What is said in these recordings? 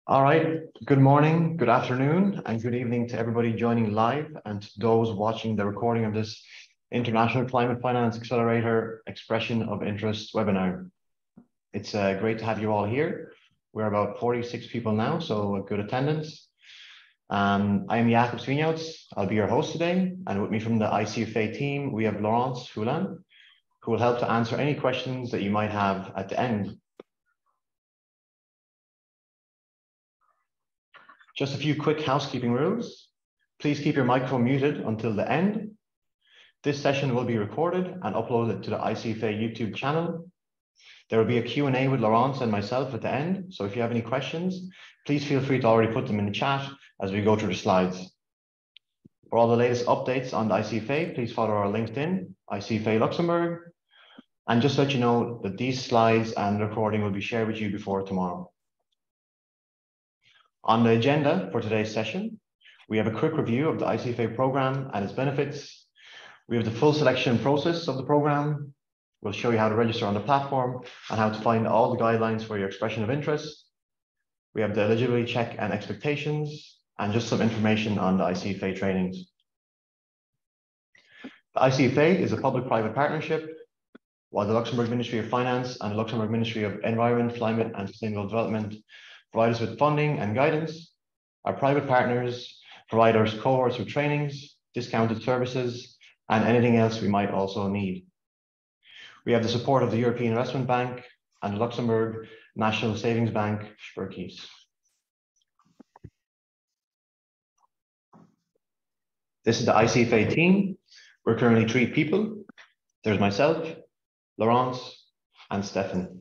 All right, good morning, good afternoon, and good evening to everybody joining live and to those watching the recording of this International Climate Finance Accelerator Expression of Interest webinar. It's great to have you all here. We're about 46 people now, so a good attendance. I am Jekabs. I'll be your host today, and with me from the ICFA team, we have Laurence, who will help to answer any questions that you might have at the end. Just a few quick housekeeping rules. Please keep your microphone muted until the end. This session will be recorded and uploaded to the ICFA YouTube channel. There will be a Q&A with Laurence and myself at the end. So if you have any questions, please feel free to already put them in the chat as we go through the slides. For all the latest updates on the ICFA, please follow our LinkedIn, ICFA Luxembourg. And just to let you know that these slides and the recording will be shared with you before tomorrow. On the agenda for today's session, we have a quick review of the ICFA program and its benefits. We have the full selection process of the program. We'll show you how to register on the platform and how to find all the guidelines for your expression of interest. We have the eligibility check and expectations, and just some information on the ICFA trainings. The ICFA is a public-private partnership, while the Luxembourg Ministry of Finance and the Luxembourg Ministry of Environment, Climate and Sustainable Development provide us with funding and guidance. Our private partners provide our cohorts with trainings, discounted services, and anything else we might also need. We have the support of the European Investment Bank and the Luxembourg National Savings Bank, Sperkies. This is the ICFA team. We're currently 3 people. There's myself, Laurence, and Stefan.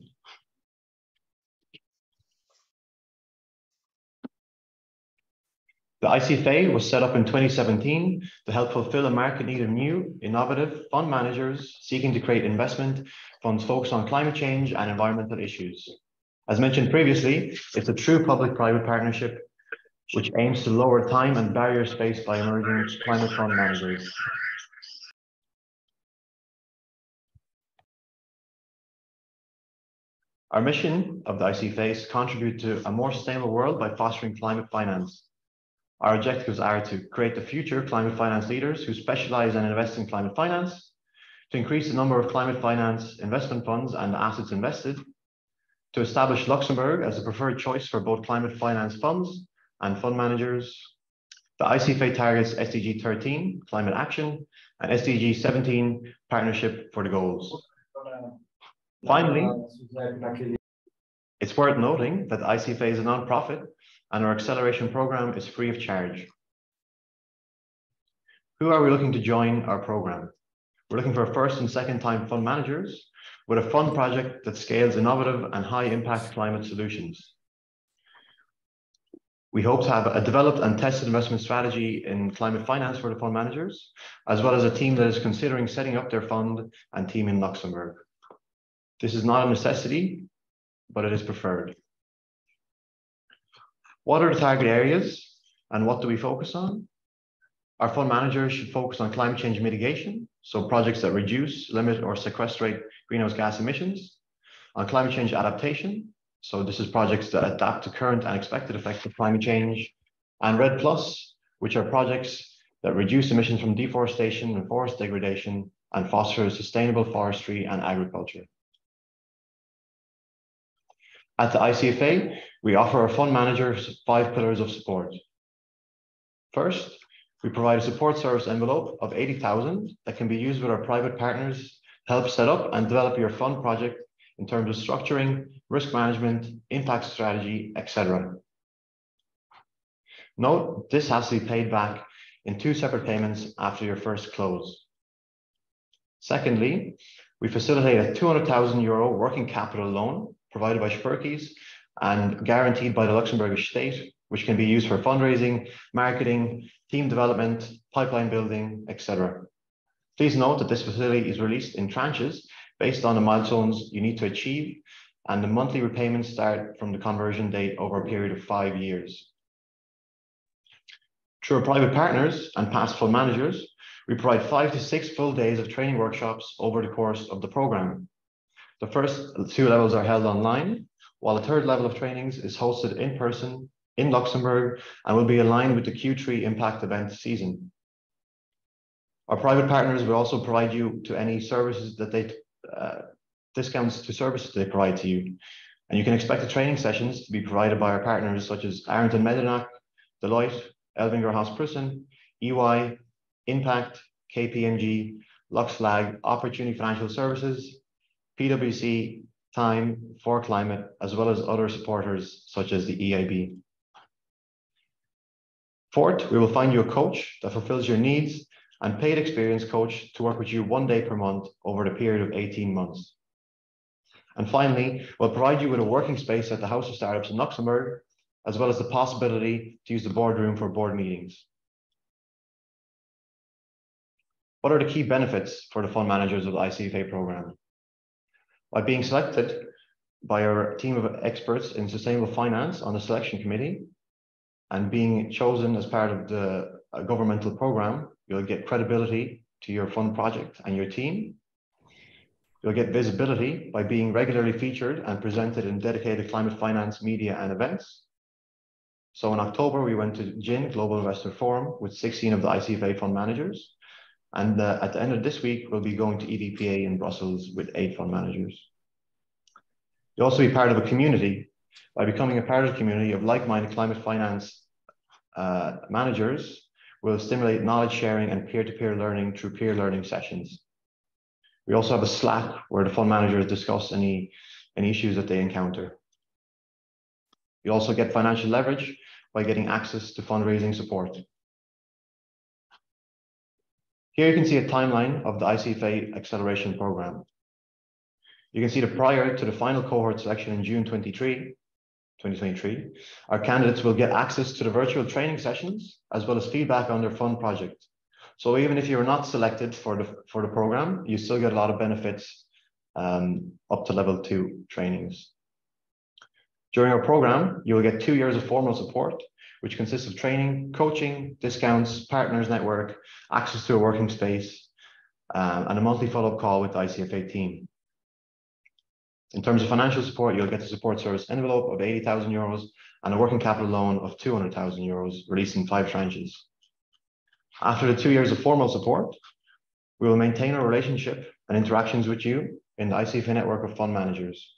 The ICFA was set up in 2017 to help fulfill a market need of new, innovative fund managers seeking to create investment funds focused on climate change and environmental issues. As mentioned previously, it's a true public-private partnership which aims to lower time and barriers faced by emerging climate fund managers. Our mission of the ICFA is to contribute to a more sustainable world by fostering climate finance. Our objectives are to create the future climate finance leaders who specialize and invest in climate finance, to increase the number of climate finance investment funds and assets invested, to establish Luxembourg as a preferred choice for both climate finance funds and fund managers. The ICFA targets SDG 13, climate action, and SDG 17, partnership for the goals. Finally, it's worth noting that the ICFA is a non-profit and our acceleration program is free of charge. Who are we looking to join our program? We're looking for first and second time fund managers with a fund project that scales innovative and high impact climate solutions. We hope to have a developed and tested investment strategy in climate finance for the fund managers, as well as a team that is considering setting up their fund and team in Luxembourg. This is not a necessity, but it is preferred. What are the target areas and what do we focus on? Our fund managers should focus on climate change mitigation, so projects that reduce, limit, or sequestrate greenhouse gas emissions. On climate change adaptation, so this is projects that adapt to current and expected effects of climate change. And RED+, which are projects that reduce emissions from deforestation and forest degradation and foster sustainable forestry and agriculture. At the ICFA, we offer our fund managers 5 pillars of support. First, we provide a support service envelope of 80,000 that can be used with our private partners to help set up and develop your fund project in terms of structuring, risk management, impact strategy, etc. Note, this has to be paid back in 2 separate payments after your first close. Secondly, we facilitate a €200,000 working capital loan provided by Sperkies and guaranteed by the Luxembourg state, which can be used for fundraising, marketing, team development, pipeline building, etc. Please note that this facility is released in tranches based on the milestones you need to achieve, and the monthly repayments start from the conversion date over a period of 5 years. Through our private partners and past fund managers, we provide 5 to 6 full days of training workshops over the course of the program. The first 2 levels are held online, while the 3rd level of trainings is hosted in person in Luxembourg and will be aligned with the Q3 impact event season. Our private partners will also provide you to any services that they discounts to services they provide to you. And you can expect the training sessions to be provided by our partners such as Arendt and Medinac, Deloitte, Elvinger Haas Prussen, EY, Impact, KPMG, LuxLag, Opportunity Financial Services, PwC, Time, For Climate, as well as other supporters such as the EIB. Fourth, we will find you a coach that fulfills your needs and paid experienced coach to work with you 1 day per month over the period of 18 months. And finally, we'll provide you with a working space at the House of Startups in Luxembourg, as well as the possibility to use the boardroom for board meetings. What are the key benefits for the fund managers of the ICFA program? By being selected by our team of experts in sustainable finance on the selection committee and being chosen as part of the governmental program, you'll get credibility to your fund project and your team. You'll get visibility by being regularly featured and presented in dedicated climate finance media and events. So in October, we went to GIN, Global Investor Forum, with 16 of the ICFA fund managers. And at the end of this week, we'll be going to EDPA in Brussels with 8 fund managers. You'll also be part of a community. By becoming a part of the community of like-minded climate finance managers, will stimulate knowledge sharing and peer-to-peer learning through peer learning sessions. We also have a Slack where the fund managers discuss any issues that they encounter. You also get financial leverage by getting access to fundraising support. Here you can see a timeline of the ICFA acceleration program. You can see that prior to the final cohort selection in June 2023, our candidates will get access to the virtual training sessions as well as feedback on their fund project. So even if you're not selected for the program, you still get a lot of benefits up to level 2 trainings. During our program, you will get 2 years of formal support, which consists of training, coaching, discounts, partners network, access to a working space, and a monthly follow-up call with the ICFA team. In terms of financial support, you'll get a support service envelope of 80,000 euros and a working capital loan of 200,000 euros, released in 5 tranches. After the 2 years of formal support, we will maintain our relationship and interactions with you in the ICFA network of fund managers.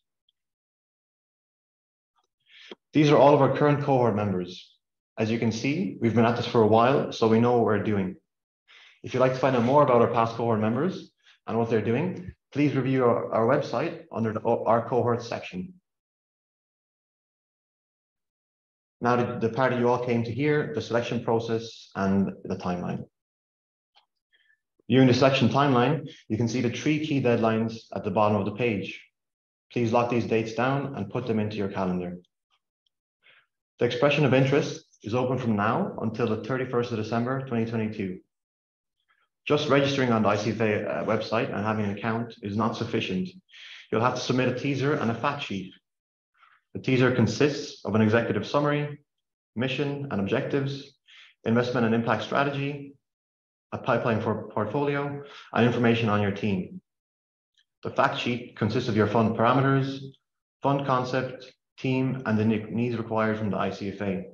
These are all of our current cohort members. As you can see, we've been at this for a while, so we know what we're doing. If you'd like to find out more about our past cohort members and what they're doing, please review our website under our cohort section. Now the part you all came to hear, the selection process and the timeline. Viewing the selection timeline, you can see the 3 key deadlines at the bottom of the page. Please lock these dates down and put them into your calendar. The expression of interest is open from now until the 31st of December, 2022. Just registering on the ICFA website and having an account is not sufficient. You'll have to submit a teaser and a fact sheet. The teaser consists of an executive summary, mission and objectives, investment and impact strategy, a pipeline for portfolio, and information on your team. The fact sheet consists of your fund parameters, fund concept, team, and the needs required from the ICFA.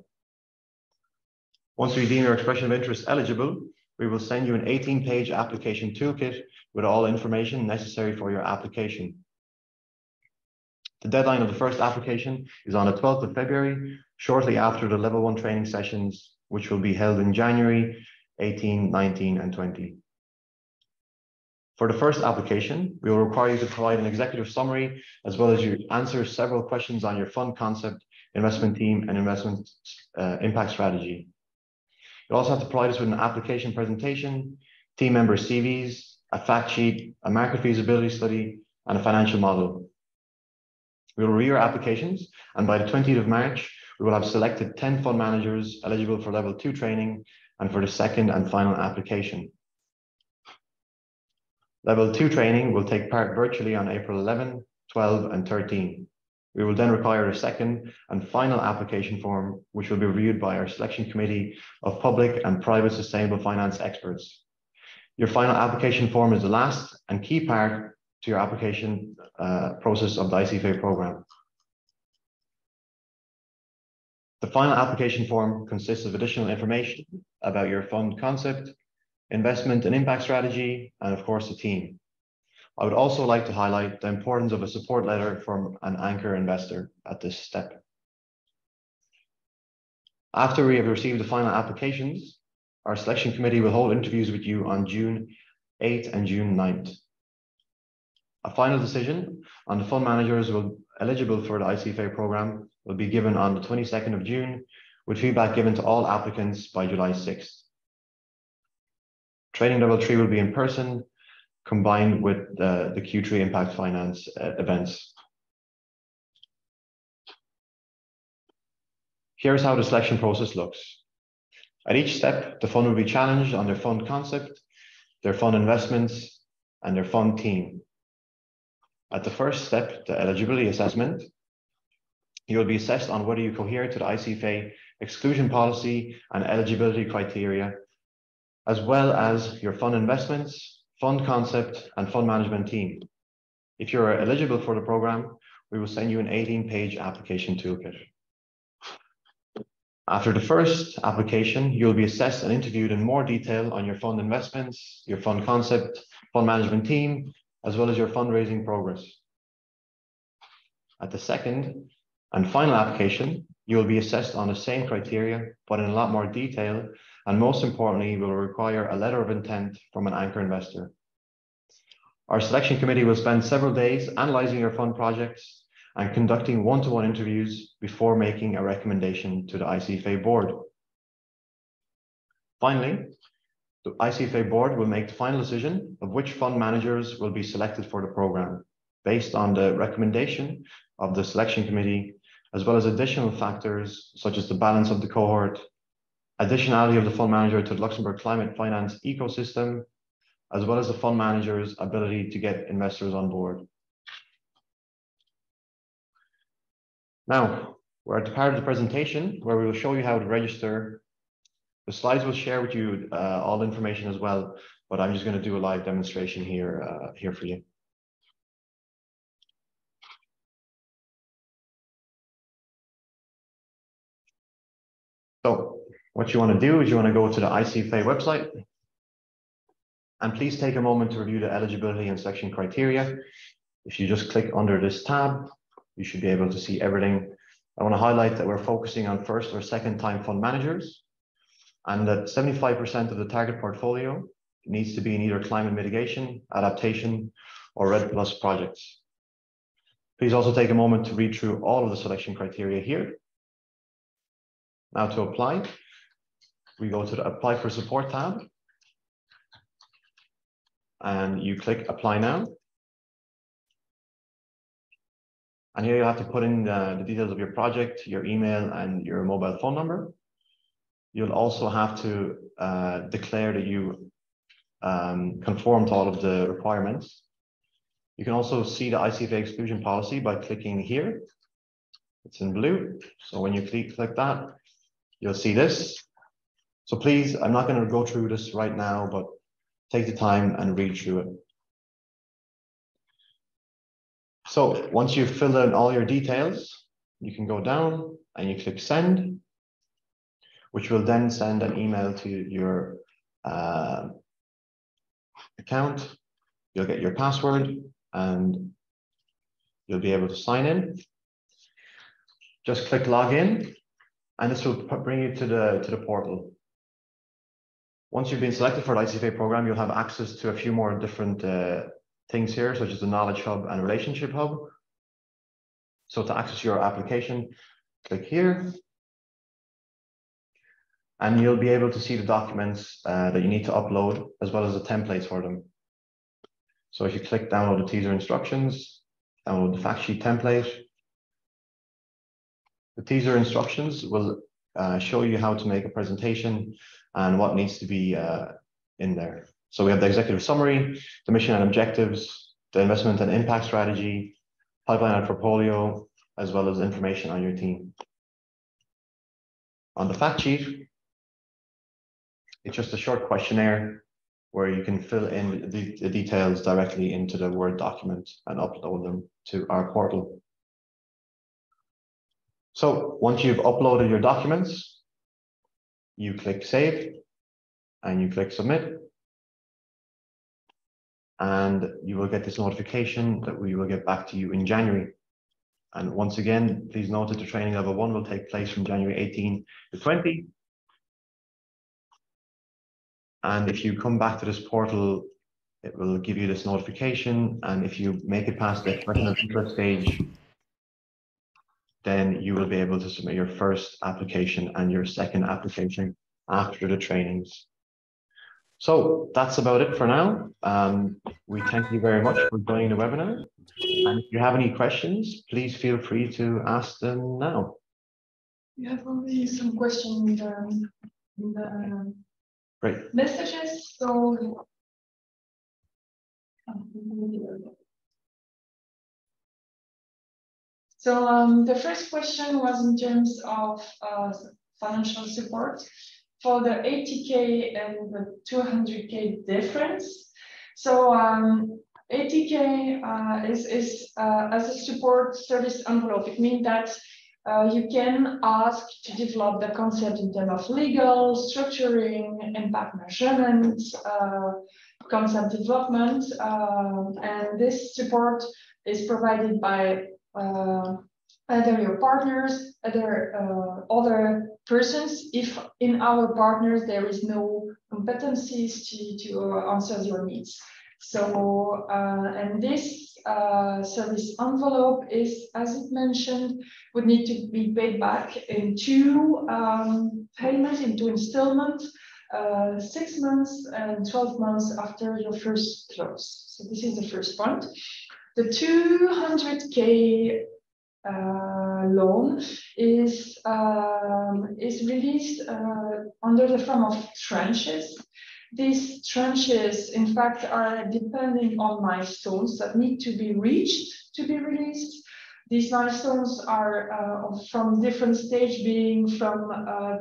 Once we deem your expression of interest eligible, we will send you an 18-page application toolkit with all information necessary for your application. The deadline of the first application is on the 12th of February, shortly after the level 1 training sessions, which will be held in January 18, 19, and 20. For the first application, we will require you to provide an executive summary, as well as you answer several questions on your fund concept, investment team, and investment impact strategy. You'll also have to provide us with an application presentation, team member CVs, a fact sheet, a market feasibility study, and a financial model. We will review your applications, and by the 20th of March, we will have selected 10 fund managers eligible for level 2 training and for the second and final application. Level 2 training will take part virtually on April 11, 12, and 13. We will then require a second and final application form, which will be reviewed by our selection committee of public and private sustainable finance experts. Your final application form is the last and key part to your application process of the ICFA program. The final application form consists of additional information about your fund concept, investment and impact strategy, and of course the team. I would also like to highlight the importance of a support letter from an anchor investor at this step. After we have received the final applications, our selection committee will hold interviews with you on June 8th and June 9th. A final decision on the fund managers eligible for the ICFA program will be given on the 22nd of June, with feedback given to all applicants by July 6th. Training level 3 will be in person, combined with the Q3 Impact Finance events. Here's how the selection process looks. At each step, the fund will be challenged on their fund concept, their fund investments, and their fund team. At the first step, the eligibility assessment, you will be assessed on whether you cohere to the ICFA exclusion policy and eligibility criteria, as well as your fund investments, fund concept, and fund management team. If you're eligible for the program, we will send you an 18-page application toolkit. After the first application, you'll be assessed and interviewed in more detail on your fund investments, your fund concept, fund management team, as well as your fundraising progress. At the second and final application, you will be assessed on the same criteria, but in a lot more detail, and most importantly, will require a letter of intent from an anchor investor. Our selection committee will spend several days analyzing your fund projects and conducting one-to-one interviews before making a recommendation to the ICFA board. Finally, the ICFA board will make the final decision of which fund managers will be selected for the program, based on the recommendation of the selection committee, as well as additional factors such as the balance of the cohort, additionality of the fund manager to the Luxembourg climate finance ecosystem, as well as the fund manager's ability to get investors on board. Now, we're at the part of the presentation where we will show you how to register. The slides will share with you all the information as well, but I'm just going to do a live demonstration here for you. So what you want to do is you want to go to the ICFA website, and please take a moment to review the eligibility and selection criteria. If you just click under this tab, you should be able to see everything. I want to highlight that we're focusing on first or second time fund managers, and that 75% of the target portfolio needs to be in either climate mitigation, adaptation, or REDD+ projects. Please also take a moment to read through all of the selection criteria here. Now to apply, we go to the Apply for Support tab, and you click Apply Now. And here you have to put in the details of your project, your email, and your mobile phone number. You'll also have to declare that you conform to all of the requirements. You can also see the ICFA exclusion policy by clicking here. It's in blue. So when you click that, you'll see this. So please, I'm not going to go through this right now, but take the time and read through it. So once you've filled in all your details, you can go down and you click Send, which will then send an email to your account. You'll get your password and you'll be able to sign in. Just click Login, and this will bring you to the portal. Once you've been selected for the ICFA program, you'll have access to a few more different things here, such as the Knowledge Hub and Relationship Hub. So to access your application, click here, and you'll be able to see the documents that you need to upload, as well as the templates for them. So if you click Download the teaser instructions, download the fact sheet template. The teaser instructions will show you how to make a presentation and what needs to be in there. So we have the executive summary, the mission and objectives, the investment and impact strategy, pipeline and portfolio, as well as information on your team. On the fact sheet, it's just a short questionnaire where you can fill in the details directly into the Word document and upload them to our portal. So once you've uploaded your documents, you click Save and you click Submit. And you will get this notification that we will get back to you in January. And once again, please note that the training level 1 will take place from January 18 to 20. And if you come back to this portal, it will give you this notification. And if you make it past the person of interest stage, then you will be able to submit your first application and your second application after the trainings. So that's about it for now. We thank you very much for joining the webinar. And if you have any questions, please feel free to ask them now. We have only some questions in the Great. messages. So the first question was in terms of financial support for the 80K and the 200K difference. So 80K is as a support service envelope. It means that you can ask to develop the concept in terms of legal, structuring, impact measurement, concept development, and this support is provided by either your partners, other persons, if in our partners there is no competencies to answer your needs. So, and this service envelope is, as it mentioned, would need to be paid back in two payments, in two installments, 6 months and 12 months after your first close. So this is the first point. The 200K loan is released under the form of tranches. These tranches, in fact, are depending on milestones that need to be reached to be released. These milestones are from different stage, being from,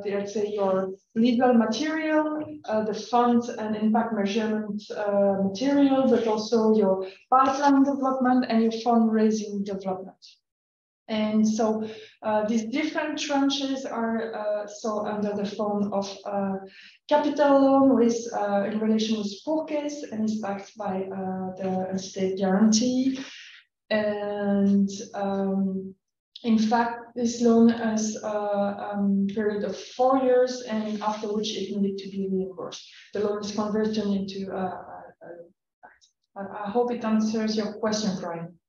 let's say, your legal material, the fund and impact measurement material, but also your pipeline development and your fundraising development. And so these different tranches are so under the form of capital loan with in relation with Pourcase and is backed by the state guarantee. And in fact, this loan has a period of 4 years, and after which it needed to be reimbursed. The loan is converted into I hope it answers your question, Brian.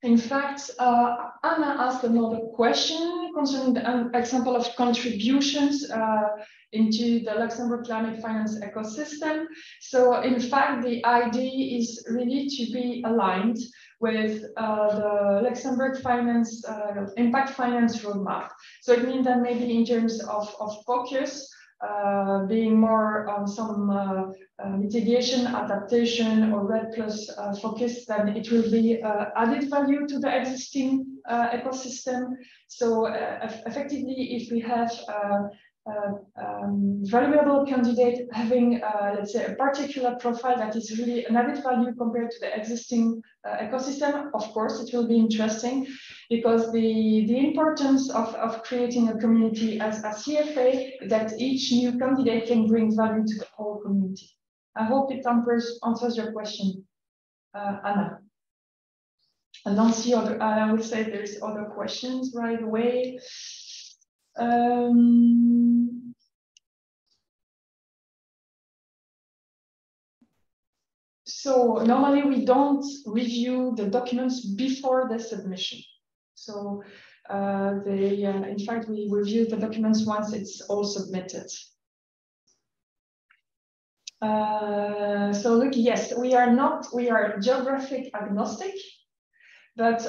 In fact, Anna asked another question concerning the example of contributions into the Luxembourg climate finance ecosystem. So in fact, the idea is really to be aligned with the Luxembourg finance, impact finance roadmap. So it means that maybe in terms of focus, being more on some mitigation, adaptation, or REDD+ focus, then it will be added value to the existing ecosystem. So effectively, if we have valuable candidate having, let's say, a particular profile that is really an added value compared to the existing ecosystem, of course, it will be interesting, because the importance of creating a community as a CFA, that each new candidate can bring value to the whole community. I hope it answers your question, Anna. I don't see other, I would say there's other questions right away. So normally we don't review the documents before the submission. So in fact, we review the documents once it's all submitted. So look, yes, we are geographic agnostic, but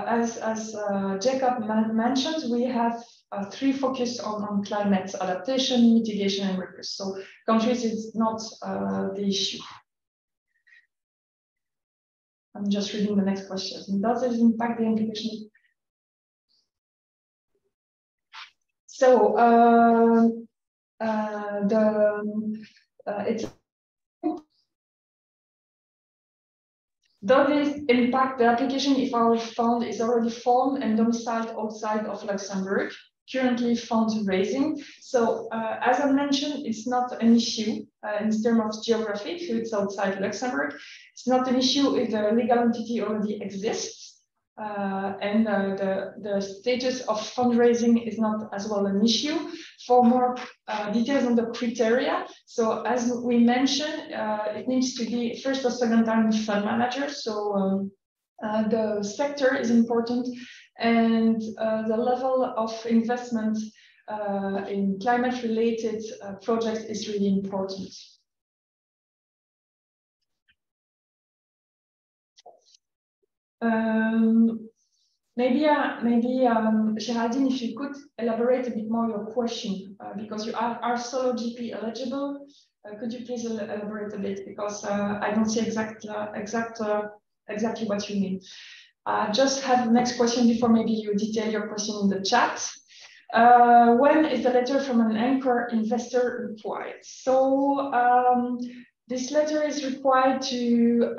as Jacob mentioned, we have 3 focus on climate adaptation, mitigation, and risk. So countries is not the issue. I'm just reading the next question. Does it impact the implication? So it's Does this impact the application if our fund is already formed and domiciled outside of Luxembourg, currently fundraising? So as I mentioned, it's not an issue in terms of geography, if it's outside Luxembourg. It's not an issue if the legal entity already exists. And the status of fundraising is not as well an issue. For more details on the criteria, so as we mentioned, it needs to be first or second time fund manager. So the sector is important, and the level of investment in climate-related projects is really important. Maybe Geraldine, if you could elaborate a bit more your question, because you are solo GP eligible. Could you please elaborate a bit, because I don't see exactly what you mean. Just have the next question before maybe you detail your question in the chat. When is the letter from an anchor investor required? So this letter is required to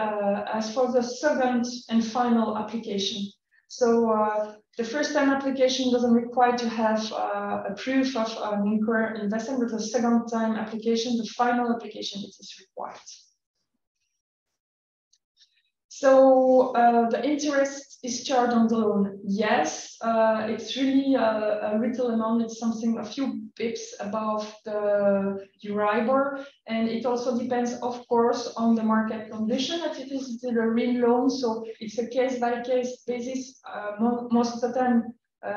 as for the second and final application. So the first time application doesn't require to have a proof of an anchor investment, but the second time application, the final application, it is required. So the interest is charged on the loan. Yes, it's really a little amount. It's something a few pips above the Euribor, and it also depends, of course, on the market condition. If it is a real loan, so it's a case-by-case basis. Most of the time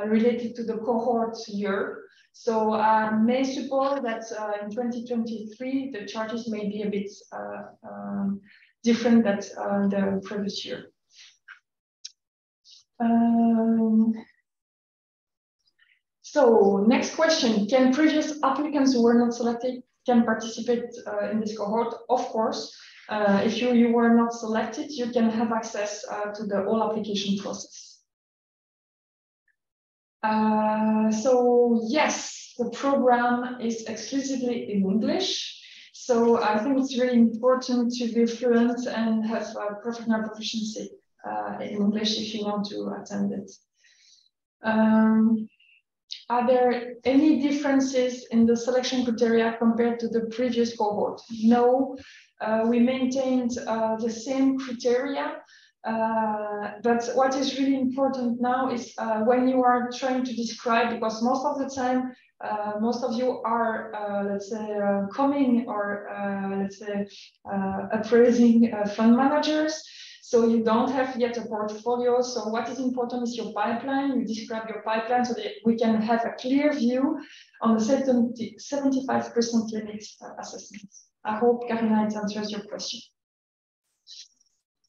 related to the cohort year. So I may suppose that in 2023 the charges may be a bit different than the previous year. So next question, can previous applicants who were not selected can participate in this cohort? Of course, if you were not selected, you can have access to the whole application process. So yes, the program is exclusively in English. So I think it's really important to be fluent and have professional proficiency in English if you want to attend it. Are there any differences in the selection criteria compared to the previous cohort? No, we maintained the same criteria. But what is really important now is when you are trying to describe, because most of the time, most of you are, let's say, coming or let's say, appraising fund managers. So you don't have yet a portfolio. So what is important is your pipeline. You describe your pipeline so that we can have a clear view on the 75% limit assessment. I hope, Karina, it answers your question.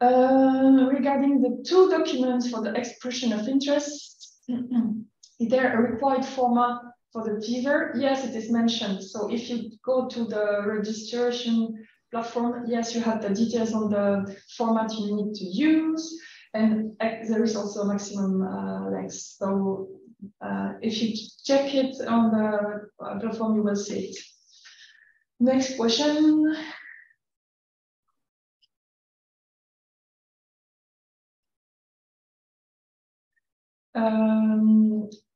Regarding the two documents for the expression of interest, is there a required format for the teaser? Yes, it is mentioned. So if you go to the registration platform, yes, you have the details on the format you need to use, and there is also a maximum length. So if you check it on the platform, you will see it. Next question.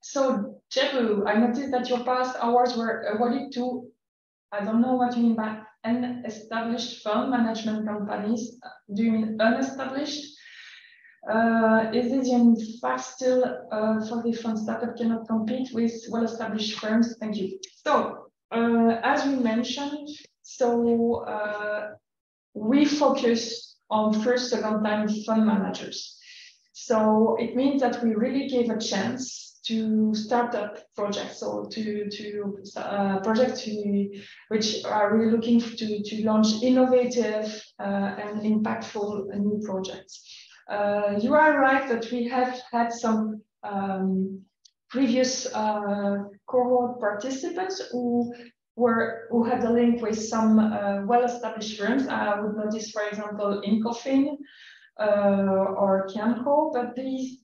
So Jebu, I noticed that your past hours were awarded to, I don't know what you mean by unestablished fund management companies. Do you mean unestablished? Is it in fact still for the fund startup cannot compete with well-established firms? Thank you. So as we mentioned, so we focus on first, second time fund managers. So it means that we really gave a chance to start up projects, so to projects which are really looking to launch innovative and impactful new projects. You are right that we have had some previous cohort participants who had a link with some well-established firms. I would notice, for example, Incofin or Kiamco, but these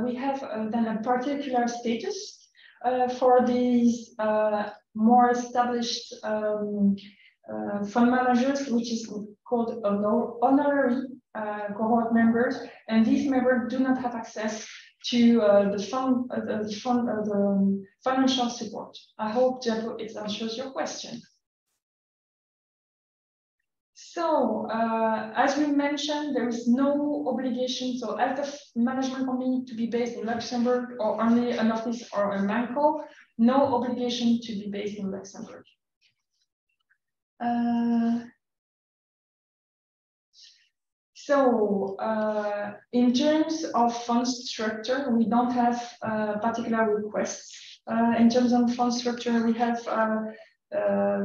we have then a particular status for these more established fund managers, which is called honorary cohort members, and these members do not have access to the financial support. I hope that it answers your question. So, as we mentioned, there is no obligation. So, as the management company to be based in Luxembourg or only an office or a ManCo, no obligation to be based in Luxembourg. In terms of fund structure, we don't have particular requests. In terms of fund structure, we have a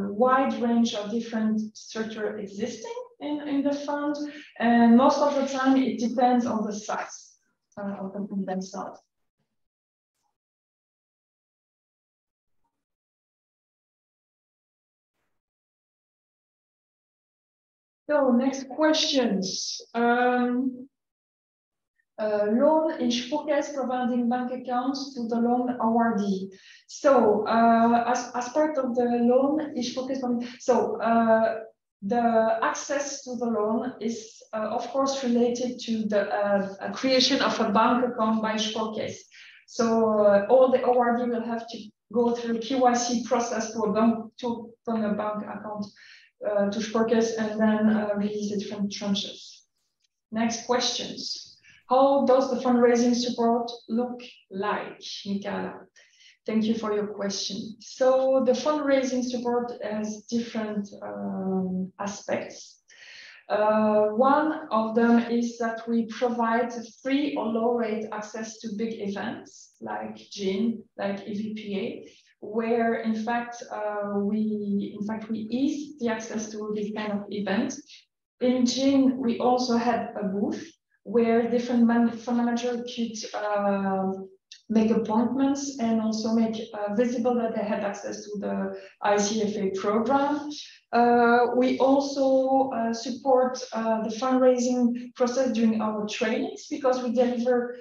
wide range of different structure existing in the fund, and most of the time it depends on the size of the fund themselves. So next questions. Loan in Spokes providing bank accounts to the loan awardee. So as part of the loan in Spokes, the access to the loan is of course related to the creation of a bank account by Spokes. So all the awardee will have to go through KYC process to open a bank account to Spokes and then release the different tranches. Next questions. How does the fundraising support look like, Michaela? Thank you for your question. So the fundraising support has different aspects. One of them is that we provide free or low rate access to big events like GIN, like EVPA, where in fact we ease the access to this kind of events. In GIN, we also had a booth where different fund managers could make appointments and also make visible that they had access to the ICFA program. We also support the fundraising process during our trainings because we deliver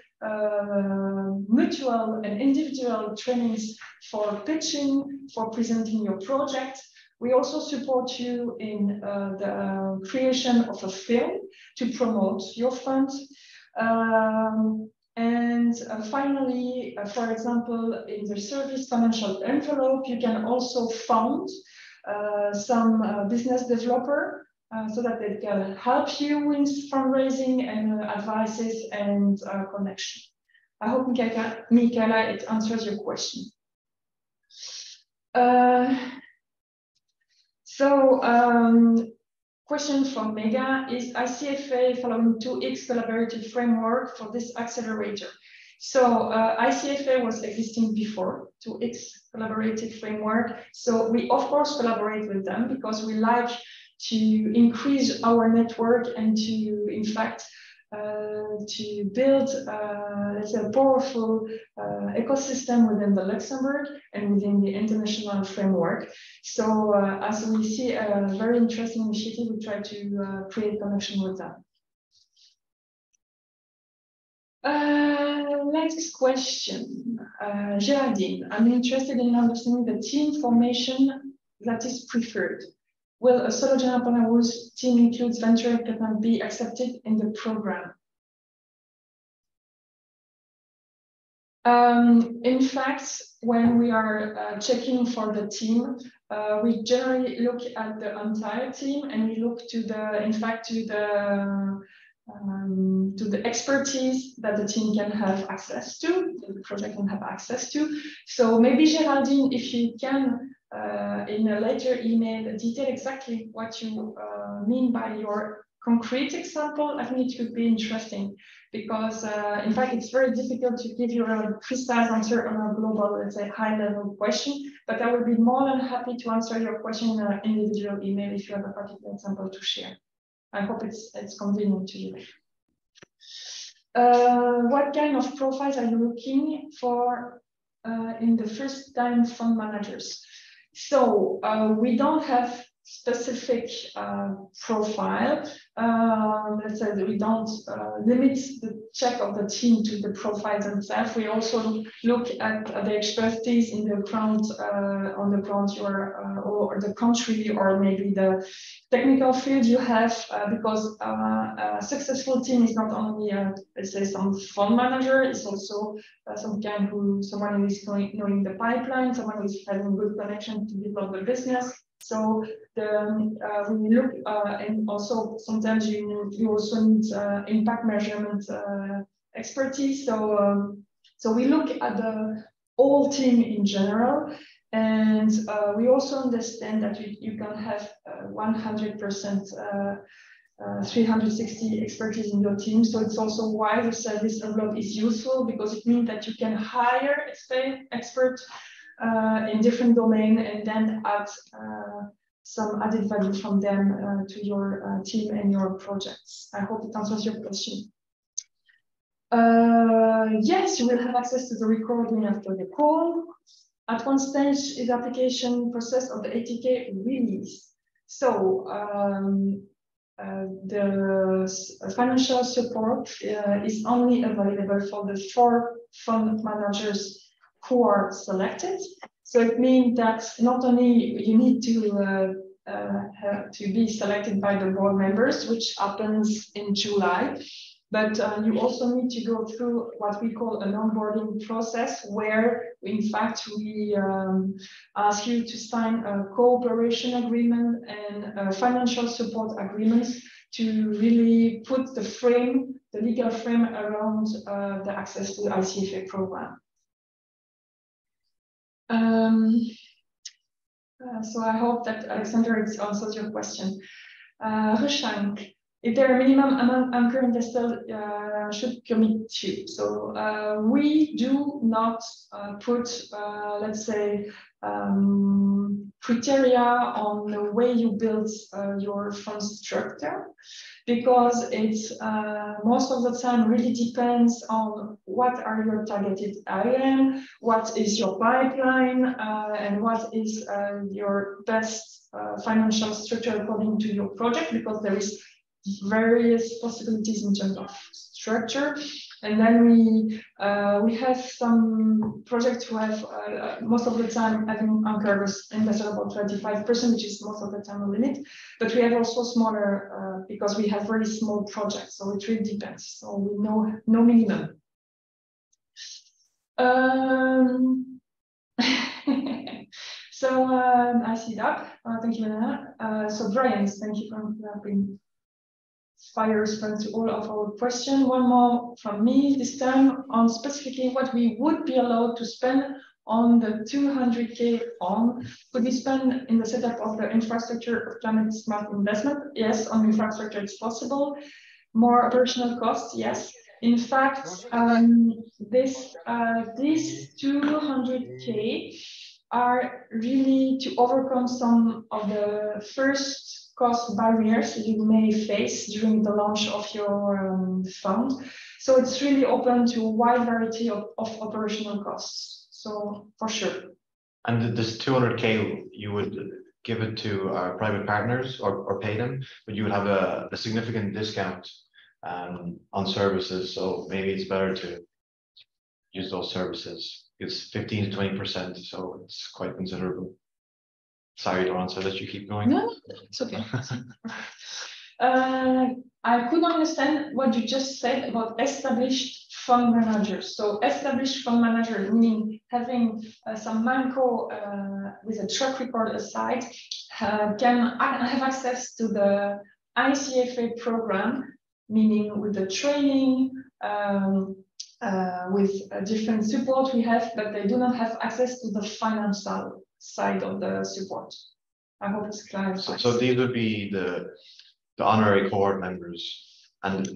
mutual and individual trainings for pitching, for presenting your project. We also support you in the creation of a film to promote your fund. Finally, for example, in the service financial envelope, you can also fund some business developer so that they can help you with fundraising and advices and connection. I hope, Michaela, it answers your question. Question from Mega, is ICFA following 2X collaborative framework for this accelerator? So ICFA was existing before 2X collaborative framework. So we of course collaborate with them because we like to increase our network and to, in fact, to build let's say a powerful ecosystem within the Luxembourg and within the international framework. So as we see a very interesting initiative, we try to create connection with them. Next question, Geraldine, I'm interested in understanding the team formation that is preferred. Will a solo general partner whose team includes venture capital be accepted in the program? In fact, when we are checking for the team, we generally look at the entire team and we look to the, in fact, to the expertise that the team can have access to, the project can have access to. So maybe Geraldine, if you can, in a later email, detail exactly what you mean by your concrete example, I think it could be interesting because, in fact, it's very difficult to give you a precise answer on a global, let's say, high-level question, but I would be more than happy to answer your question in an individual email if you have a particular example to share. I hope it's convenient to you. What kind of profiles are you looking for in the first-time fund managers? So we don't have specific profile. Let's say that we don't limit the check of the team to the profile themselves. We also look at the expertise in the ground, on the ground or the country, or maybe the technical field you have, because a successful team is not only, let's say, some fund manager, it's also someone who is knowing the pipeline, someone who is having good connection to develop the business. So we look, and also sometimes you also need impact measurement expertise. So we look at the whole team in general, and we also understand that you can have 100% 360 expertise in your team. So it's also why the service envelope is useful, because it means that you can hire experts in different domain and then add some added value from them to your team and your projects. I hope it answers your question. Yes, you will have access to the recording after the call. At one stage is the application process of the 80K release. So the financial support is only available for the 4 fund managers who are selected. So it means that not only you need to be selected by the board members, which happens in July, but you also need to go through what we call an onboarding process, where in fact we ask you to sign a cooperation agreement and financial support agreements to really put the frame, the legal frame around the access to the ICFA program. So I hope that, Alexander, it answers your question. Rushank, is there a minimum amount anchor investor should commit to? So we do not put, let's say, criteria on the way you build your fund structure, because it's most of the time really depends on what are your targeted AUM, what is your pipeline, and what is your best financial structure according to your project, because there is various possibilities in terms of structure. And then we have some projects who have most of the time having anchors invested about 25%, which is most of the time a limit. But we have also smaller because we have very small projects, so it really depends. So we know no minimum. So I see that. Thank you, Anna. So Brian, thank you for having fire response to all of our questions. One more from me, this time on specifically what we would be allowed to spend on the 200K on. Could we spend in the setup of the infrastructure of climate smart investment? Yes, on infrastructure it's possible. More operational costs, yes. In fact, these 200K are really to overcome some of the first cost barriers you may face during the launch of your fund. So it's really open to a wide variety of operational costs. So for sure. And this 200K, you would give it to our private partners or pay them, but you would have a significant discount on services. So maybe it's better to use those services. It's 15 to 20%, so it's quite considerable. Sorry, Laurence, I'll let you keep going. No, it's okay. I couldn't understand what you just said about established fund managers. So established fund manager, meaning having some manco with a track record aside, can have access to the ICFA program, meaning with the training, with different support we have, but they do not have access to the financial side of the support. I hope it's clear. So these would be the honorary cohort members, and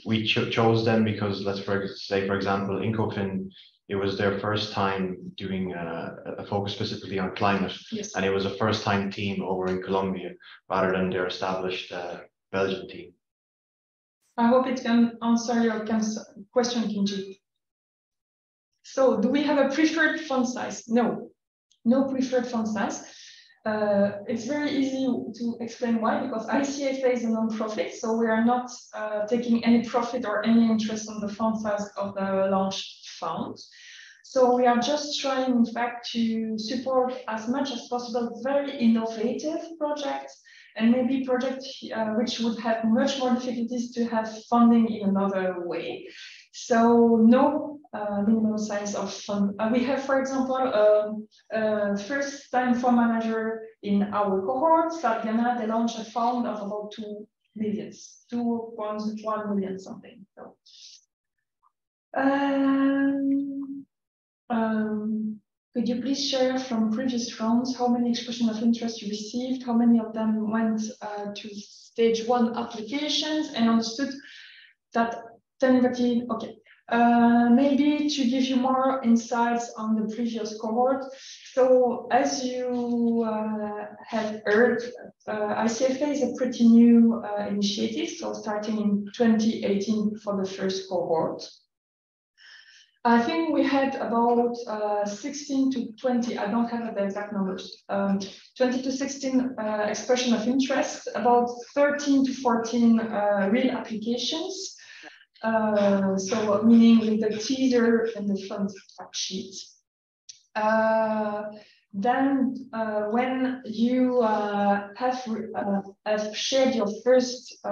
we chose them because, let's say, for example, Incofin, it was their first time doing a focus specifically on climate, yes. And it was a first-time team over in Colombia rather than their established Belgian team. I hope it can answer your question, Kinji. So, do we have a preferred fund size? No. No preferred fund size. It's very easy to explain why, because ICFA is a non-profit, so we are not taking any profit or any interest on the fund size of the launched fund. So we are just trying, in fact, to support as much as possible very innovative projects, and maybe projects which would have much more difficulties to have funding in another way. So no minimum size of fund. We have, for example, first-time fund manager in our cohort, Ghana. They launched a fund of about 2 million, 2.1 million something. So, could you please share from previous rounds how many expressions of interest you received, how many of them went to stage 1 applications, and understood that tentatively, okay. Maybe to give you more insights on the previous cohort. So as you have heard, ICFA is a pretty new initiative, so starting in 2018 for the first cohort. I think we had about 16 to 20, I don't have the exact numbers, 20 to 16 expression of interest, about 13 to 14 real applications. So meaning with the teaser and the fund fact sheet. Then when you have shared your first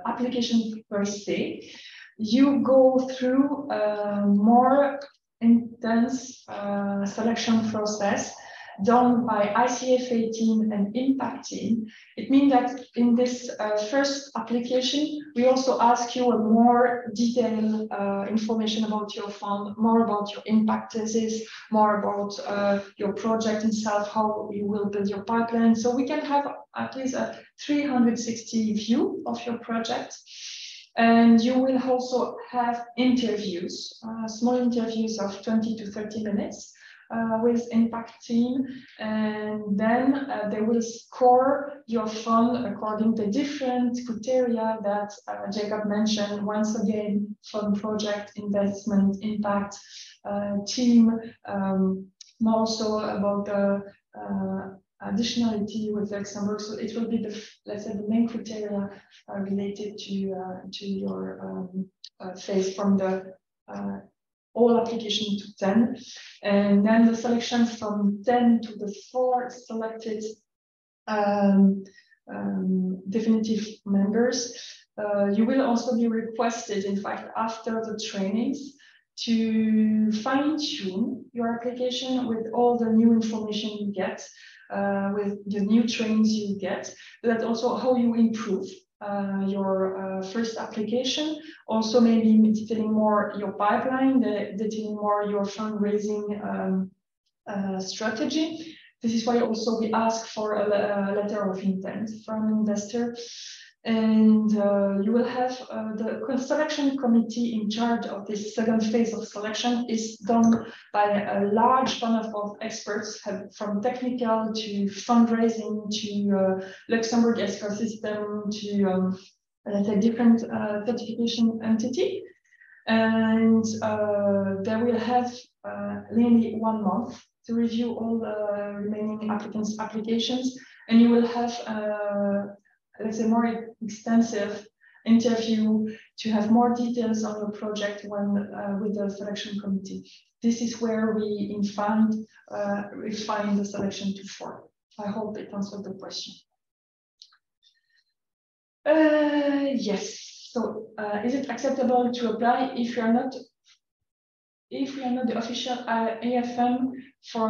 application per se, you go through a more intense selection process done by ICFA team and impact team. It means that in this first application, we also ask you a more detailed information about your fund, more about your impact thesis, more about your project itself, how you will build your pipeline. So we can have at least a 360 view of your project. And you will also have interviews, small interviews of 20 to 30 minutes. With impact team, and then they will score your fund according to different criteria that Jacob mentioned. Once again, fund project, investment, impact, team, also about the additionality with Luxembourg. So it will be the, let's say, the main criteria related to your phase from the all application to 10, and then the selection from 10 to the 4 selected definitive members. You will also be requested, in fact, after the trainings, to fine-tune your application with all the new information you get, with the new trainings you get, but also how you improve your first application, also maybe detailing more your pipeline, detailing more your fundraising strategy. This is why also we ask for a letter of intent from an investor. And you will have the selection committee in charge of this second phase of selection is done by a large panel of experts, from technical to fundraising to Luxembourg ecosystem to let's say different certification entity. And they will have nearly 1 month to review all the remaining applicants' applications, and you will have let's say more extensive interview to have more details on your project when with the selection committee. This is where we refine the selection to 4. I hope it answered the question. Yes. So is it acceptable to apply if we are not the official AFM for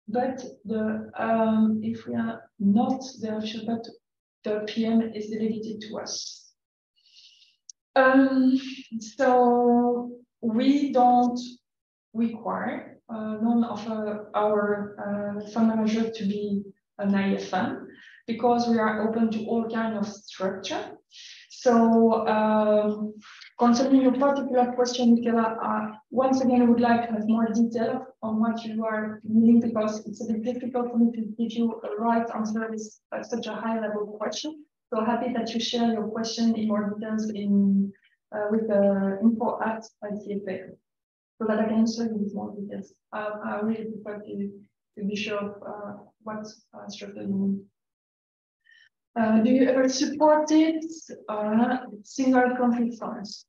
but the if we are not the official, but the PM is delegated to us. So we don't require none of our fund manager to be an IFM, because we are open to all kinds of structure. So concerning your particular question, Michaela, once again, I would like to have more detail on what you are meaning, because it's a bit difficult for me to give you a right answer with such a high-level question. So happy that you share your question in more details with the info at ICFA. so that I can answer you with more details. I really prefer to be sure of what structure you mean. Do you ever support it single country funds?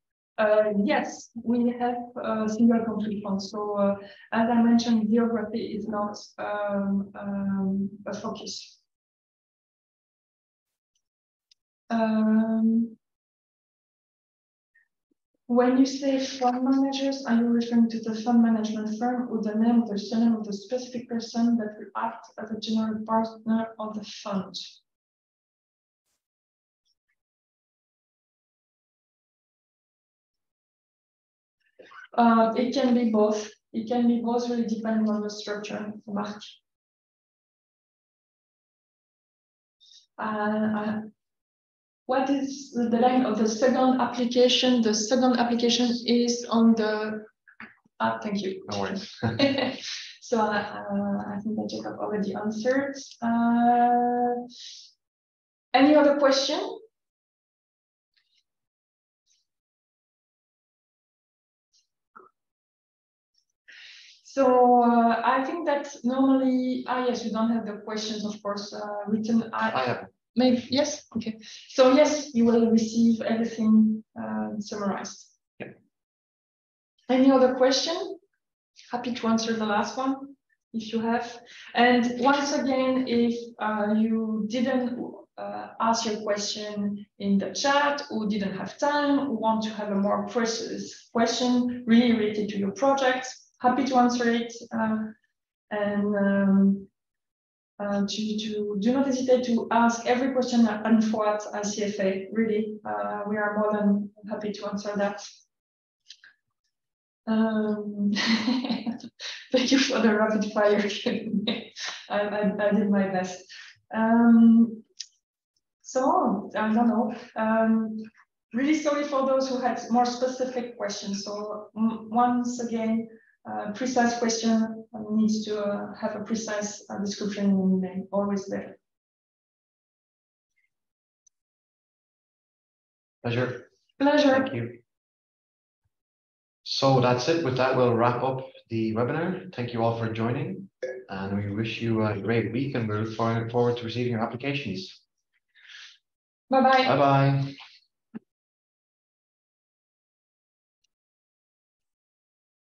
Yes, we have single country funds. So as I mentioned, geography is not a focus. When you say fund managers, are you referring to the fund management firm or the name of the surname of the specific person that will act as a general partner of the fund? It can be both. It can be both, really depending on the structure. What is the line of the second application? The second application is on the. Thank you. No worries. So I think that Jacob already answered. Any other question? So I think that normally, yes, you don't have the questions, of course, written. I have. Maybe, yes, okay. So yes, you will receive everything summarized. Yeah. Any other question? Happy to answer the last one, if you have. And once again, if you didn't ask your question in the chat or didn't have time, or want to have a more precise question really related to your project, happy to answer it. Do not hesitate to ask every question at info@ICFA. Really, we are more than happy to answer that. Thank you for the rapid fire. I did my best. So I don't know. Really sorry for those who had more specific questions. So once again, precise question needs to have a precise description always there. Pleasure. Pleasure. Thank you. So that's it. With that, we'll wrap up the webinar. Thank you all for joining, and we wish you a great week, and we look forward to receiving your applications. Bye-bye. Bye-bye.